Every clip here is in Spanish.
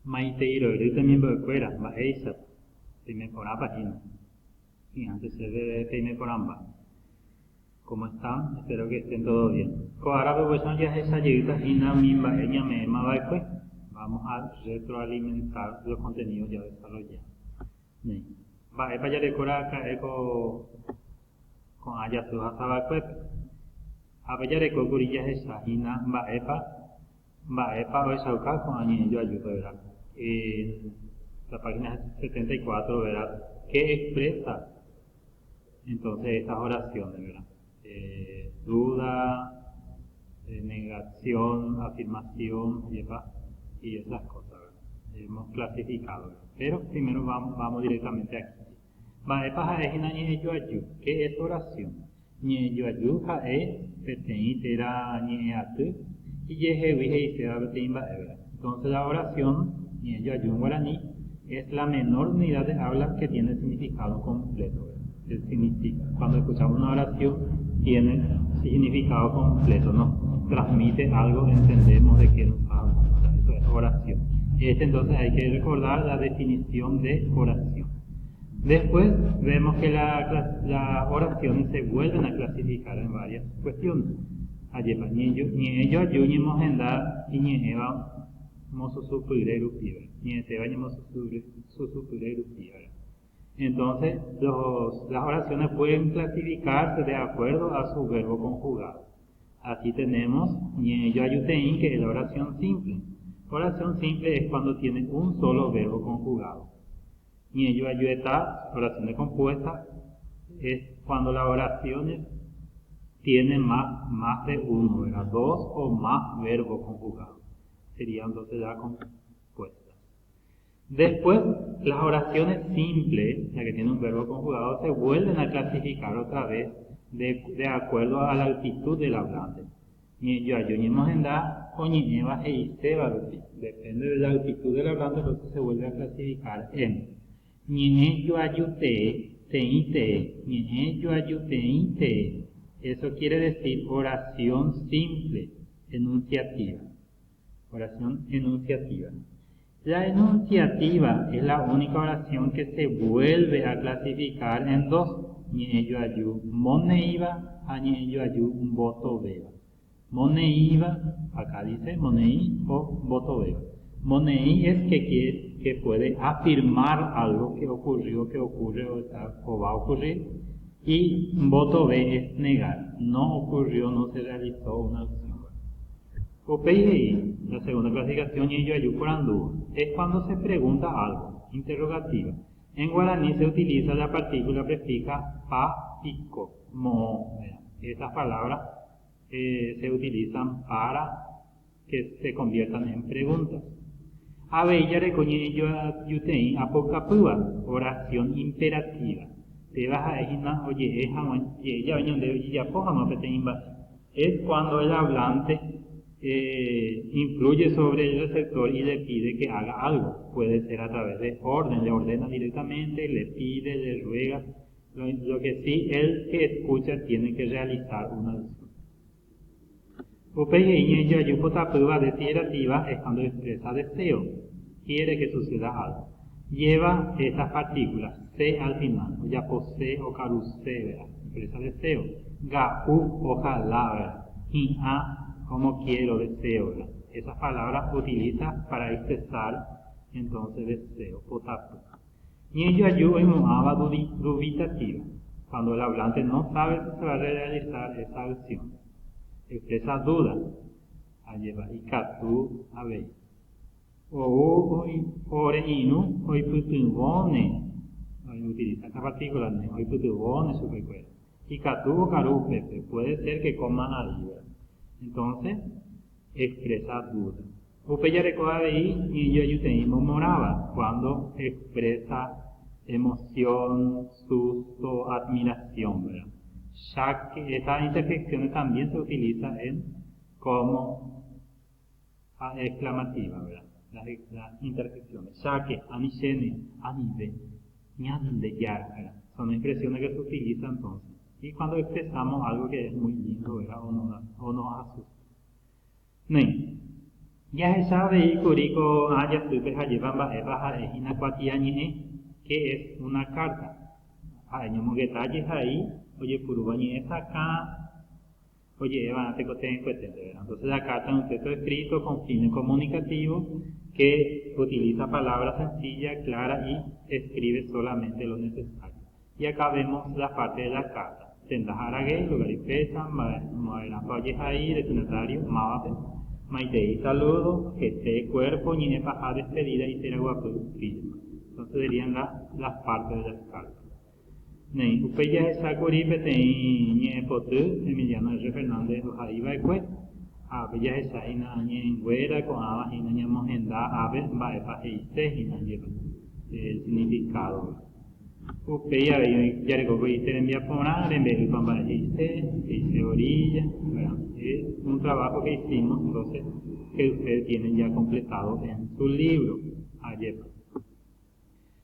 Maiteiro, yo también voy fuera, va esa, te me por página. Y antes se ve te por ambas. ¿Cómo están? Espero que estén todos bien. Ahora pues ya esa ayuda y la misma ella me va después. Vamos a retroalimentar los contenidos ya desarrollados. Va, para ya decorar acá con allá tu hasta después. A ver ya decorar curillas esa y la va epa hoy saucar con año yo ayudo, ¿verdad? La página 74, ¿verdad? ¿Qué expresa entonces estas oraciones, ¿verdad? Duda, negación, afirmación, y esas cosas, ¿verdad? Hemos clasificado, ¿verdad? Pero primero vamos directamente aquí. Va epa es en yo ayudo. ¿Qué es oración? Ni yo ayudo es peteinitera ni atu. Y entonces la oración, y ello ayuda en guaraní, es la menor unidad de habla que tiene significado completo. Significa, cuando escuchamos una oración, tiene significado completo, nos transmite algo, entendemos de qué nos habla. Eso es oración. Entonces hay que recordar la definición de oración. Después vemos que las oraciones se vuelven a clasificar en varias cuestiones. Ayepa ni ello ayuñemos en dar y ni eva mozo superior piedra ni te bañemos su superior piedra. Entonces las oraciones pueden clasificarse de acuerdo a su verbo conjugado. Aquí tenemos ni ello ayutein, que es la oración simple. Oración simple es cuando tiene un solo verbo conjugado. Ni ello ayueta, oraciones compuestas, es cuando las oraciones tiene más de uno, ¿verdad? Dos o más verbos conjugados. Serían entonces ya compuestas. Después, las oraciones simples, ya que tienen un verbo conjugado, se vuelven a clasificar otra vez de acuerdo a la altitud del hablante. Ni yo ayuñemos en da, o ni eva e iseba, depende de la altitud del hablante, entonces se vuelve a clasificar en ni yo ayute, teite, ni yo ayuteinte. Eso quiere decir oración simple, enunciativa. Oración enunciativa. La enunciativa es la única oración que se vuelve a clasificar en dos. Ni ello ayu moneiva, ni ello ayu voto beba. Moneiva, acá dice monei o voto beba. Monei es que puede afirmar algo que ocurrió, que ocurre o va a ocurrir. Y voto B es negar. No ocurrió, no se realizó una acción. OPI, la segunda clasificación, y yo ayu por andú, es cuando se pregunta algo, interrogativa. En guaraní se utiliza la partícula prefija pa, pico, mo. Estas palabras se utilizan para que se conviertan en preguntas. Aveilla recoñe yo ayutein apocapúa, oración imperativa. Te vas a ejina, oye, ya venían de oye, ya cojamos es cuando el hablante influye sobre el receptor y le pide que haga algo. Puede ser a través de orden, le ordena directamente, le pide, le ruega. Lo que sí, el que escucha tiene que realizar una acción. Upeiñe yo ayupotapúa declarativa es cuando expresa deseo, quiere que suceda algo. Lleva estas partículas, se al final, o ya posee o caruse, ¿verdad? Expresa deseo. Ga, ojalá, ¿verdad? Y a, como quiero, deseo, ¿verdad? Esas palabras utiliza para expresar entonces deseo, potapu. Y ello ayuda en moaba dubitativa, cuando el hablante no sabe si se va a realizar esa acción. Expresa duda, a llevar y katu, a ver. Ore inu, hoy putubone, utiliza esta partícula, hoy putubone su recuerdo. Y katu karu pepe, puede ser que coman ahí, ¿verdad? Entonces, expresa duda. Upeya recoda de ahí, y yo ayuteímos moraba, cuando expresa emoción, susto, admiración, ¿verdad? Ya que estas interjecciones también se utilizan como exclamativa, ¿verdad? Las interjecciones. Ya que, anishene, anive, ñande, ya, ¿verdad? Son expresiones que se utilizan entonces. Y cuando expresamos algo que es muy lindo, ¿verdad? O nos asusta. Ya se sabe y curico haya tupe llevan baja es que es una carta. Año detalles ahí, oye, purubañe es acá, oye, van a te cuetente. Entonces la carta es un texto escrito con fines comunicativos que utiliza palabras sencillas, claras y escribe solamente lo necesario. Y acá vemos la parte de la carta. Tendas arague, lugar y pesa, madera falles ahí, destinatario, mate, maite y saludo, este cuerpo, ñine paja despedida y será guapo. Entonces serían las partes de las cartas. Nei, upeya esa coripe te potu, Emiliano R. Fernández, Ojaiba y Cue. Apeya esa ina en güera con abas y nañamos en da aves, baepa e iste y lleva el significado. Upeya ya recojo y se envía por ahí, en vez de pamba e iste orilla. Es un trabajo que hicimos, entonces, que ustedes tienen ya completado en su libro. Ayepa.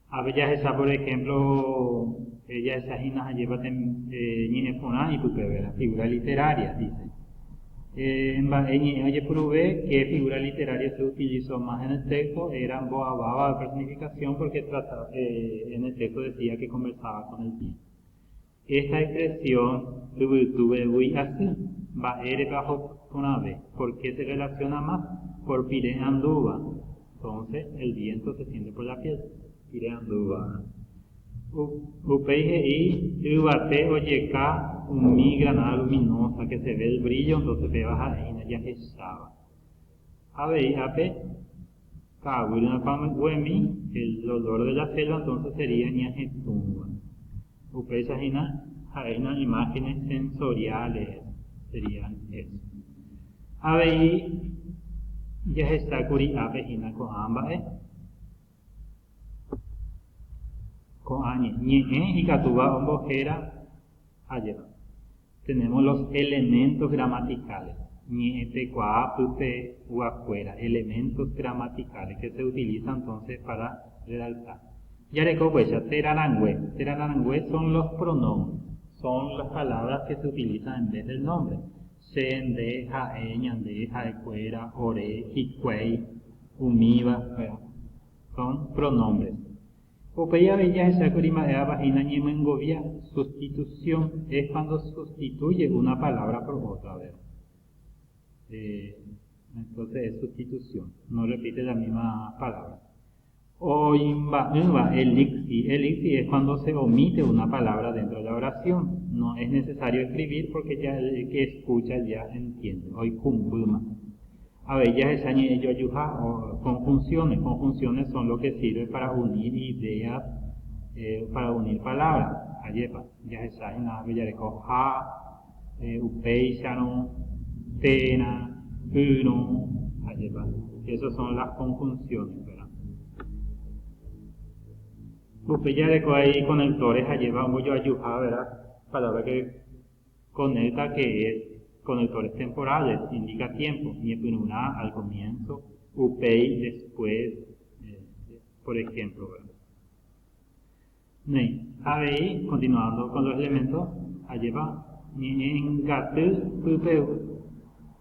Apeya esa, por ejemplo, ella esa hina lleva y tu la figura literaria, dice. Oye, probé que figura literaria se utilizó más en el texto, eran boababa de personificación porque en el texto decía que conversaba con el tiempo. Esta expresión, tuve así, va ere bajo una vez, ¿por qué se relaciona más? Por pire anduva. Entonces, el viento se siente por la piel, pire anduva. Upeije y ubate oyeca mi granada luminosa que se ve el brillo, entonces ve baja ya estaba. Abe ape cabulina pamwemi, el olor de la selva entonces sería ñajetumba. Upeisa jaina imágenes sensoriales serían eso. Abe ya está curi ape hina con ambas con añe, y catuba ombojera ayer. Tenemos los elementos gramaticales. Ñe, cua, pupe, afuera, elementos gramaticales que se utilizan entonces para redactar. Ya recopuecha, teranangüe son los pronombres, son las palabras que se utilizan en vez del nombre. Sende, jae, ñande, jaecuera, ore, jicuey, umiva, son pronombres. Upeya bella esa curima de vagina ñemengovia, sustitución es cuando sustituye una palabra por otra, ¿verdad? Entonces es sustitución, no repite la misma palabra. O elixi es cuando se omite una palabra dentro de la oración, no es necesario escribir porque ya el que escucha ya entiende. Hoy cumbuma. A ver, ya es añadido ayuja o conjunciones. Conjunciones son lo que sirve para unir ideas, para unir palabras. Ayepa, ya es añadido bellareco ja, upeixano, tena, uno, ayepa. Esas son las conjunciones, ¿verdad? Upeyareco ahí conectores ayepa, voy a ayuja, ¿verdad? Palabra que conecta que es conectores temporales, indica tiempo, ñepinuna al comienzo, upei después, por ejemplo. Ahí, continuando con los elementos, alleva, ñengatu, pupeu,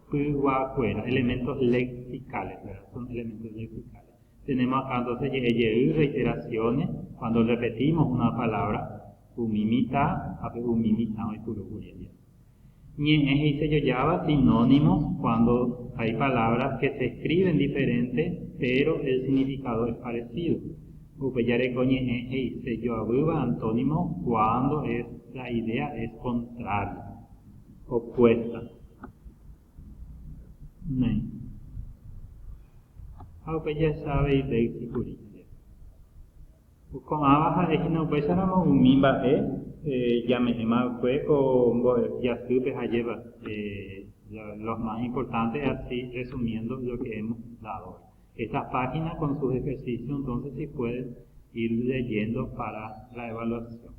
puacuera, elementos lexicales, ¿verdad? Son elementos lexicales. Tenemos acá entonces reiteraciones, cuando repetimos una palabra, umimita, umimita, y purucuria. Ñe y se yoyaba sinónimos cuando hay palabras que se escriben diferentes, pero el significado es parecido. Upeyareco ñe y se yoabuba antónimo cuando la idea es contraria, opuesta. Upeya sabe y de con abaja es no pues no un mimba ya me fue con ya supe a llevar los más importantes así resumiendo lo que hemos dado. Estas páginas con sus ejercicios entonces sí pueden ir leyendo para la evaluación.